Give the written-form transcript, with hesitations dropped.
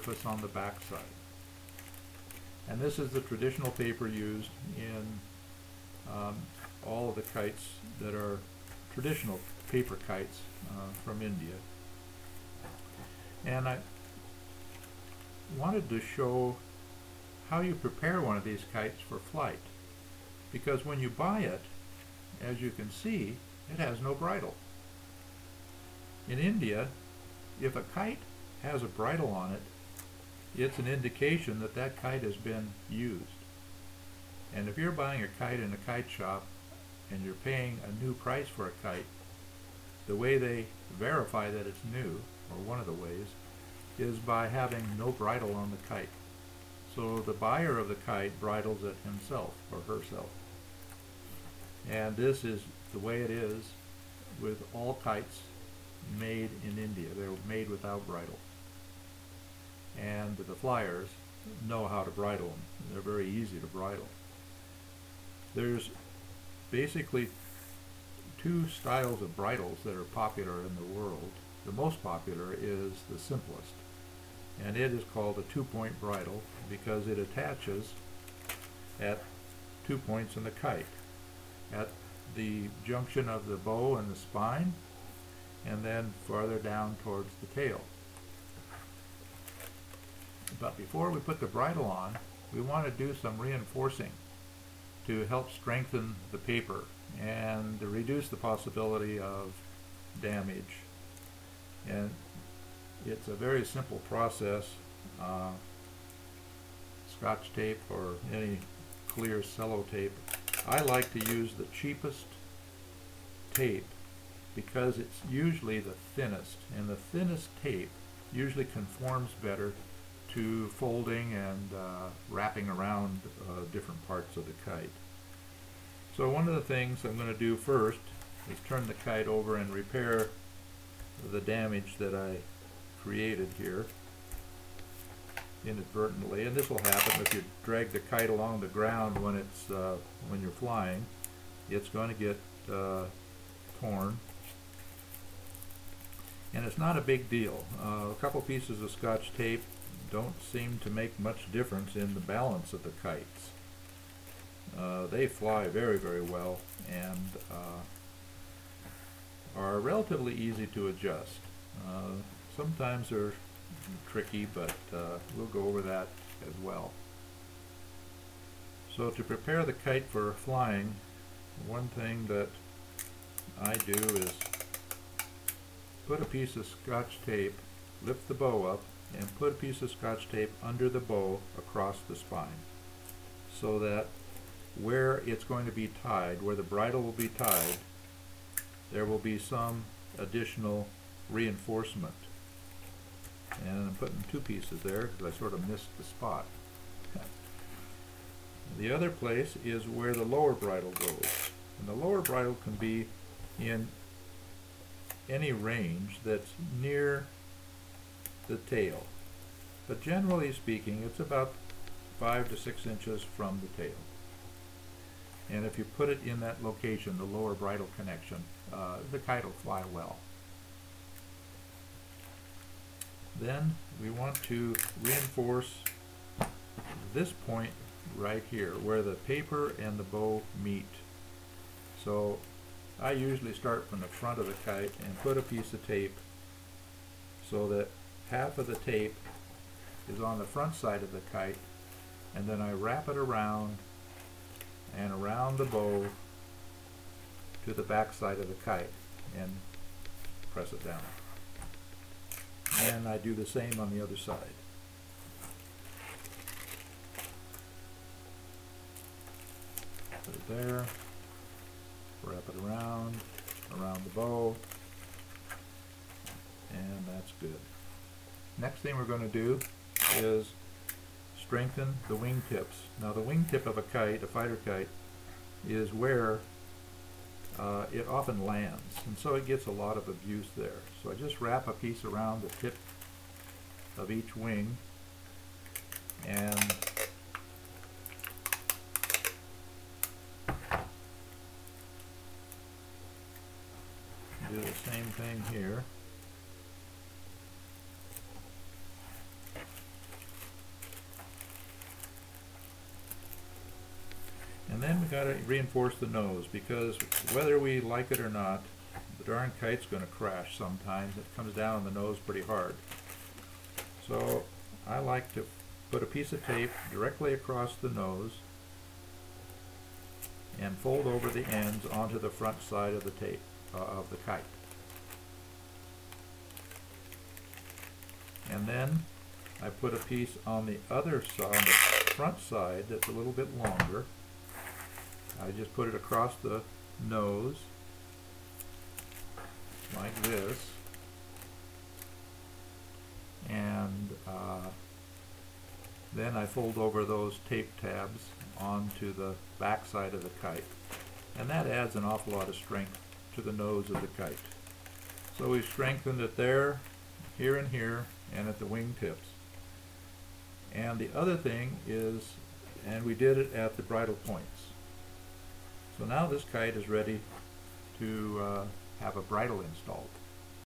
surface on the back side. And this is the traditional paper used in all of the kites that are traditional paper kites from India. And I wanted to show how you prepare one of these kites for flight, because when you buy it, as you can see, it has no bridle. In India, if a kite has a bridle on it, it's an indication that that kite has been used. And if you're buying a kite in a kite shop and you're paying a new price for a kite, the way they verify that it's new, or one of the ways, is by having no bridle on the kite. So the buyer of the kite bridles it himself or herself. And this is the way it is with all kites made in India. They're made without bridle. And the flyers know how to bridle them. They're very easy to bridle. There's basically two styles of bridles that are popular in the world. The most popular is the simplest, and it is called a two-point bridle because it attaches at 2 points in the kite, at the junction of the bow and the spine, and then farther down towards the tail. But before we put the bridle on, we want to do some reinforcing to help strengthen the paper and to reduce the possibility of damage. And it's a very simple process. Scotch tape or any clear cello tape. I like to use the cheapest tape because it's usually the thinnest, and the thinnest tape usually conforms better to folding and wrapping around different parts of the kite. So one of the things I'm going to do first is turn the kite over and repair the damage that I created here inadvertently, and this will happen if you drag the kite along the ground when it's when you're flying. It's going to get torn, and it's not a big deal. A couple pieces of Scotch tape don't seem to make much difference in the balance of the kites. They fly very, very well and are relatively easy to adjust. Sometimes they're tricky, but we'll go over that as well. So to prepare the kite for flying, one thing that I do is put a piece of Scotch tape, lift the bow up, and put a piece of Scotch tape under the bow across the spine, so that where it's going to be tied, where the bridle will be tied, there will be some additional reinforcement. And I'm putting two pieces there because I sort of missed the spot. The other place is where the lower bridle goes. And the lower bridle can be in any range that's near the tail. But generally speaking, it's about 5 to 6 inches from the tail. And if you put it in that location, the lower bridle connection, the kite will fly well. Then we want to reinforce this point right here where the paper and the bow meet. So I usually start from the front of the kite and put a piece of tape so that half of the tape is on the front side of the kite, and then I wrap it around and around the bow to the back side of the kite and press it down. And I do the same on the other side. Put it there, wrap it around the bow, and that's good. Next thing we're going to do is strengthen the wing tips. Now the wing tip of a kite, a fighter kite, is where it often lands, and so it gets a lot of abuse there. So I just wrap a piece around the tip of each wing and do the same thing here. got to reinforce the nose, because whether we like it or not, the darn kite's going to crash sometimes. It comes down on the nose pretty hard. So I like to put a piece of tape directly across the nose and fold over the ends onto the front side of the tape of the kite. And then I put a piece on the other side, on the front side, that's a little bit longer. I just put it across the nose like this, and then I fold over those tape tabs onto the back side of the kite, and that adds an awful lot of strength to the nose of the kite. So we've strengthened it there, here and here, and at the wing tips. And the other thing is, and we did it at the bridle points. So now this kite is ready to have a bridle installed.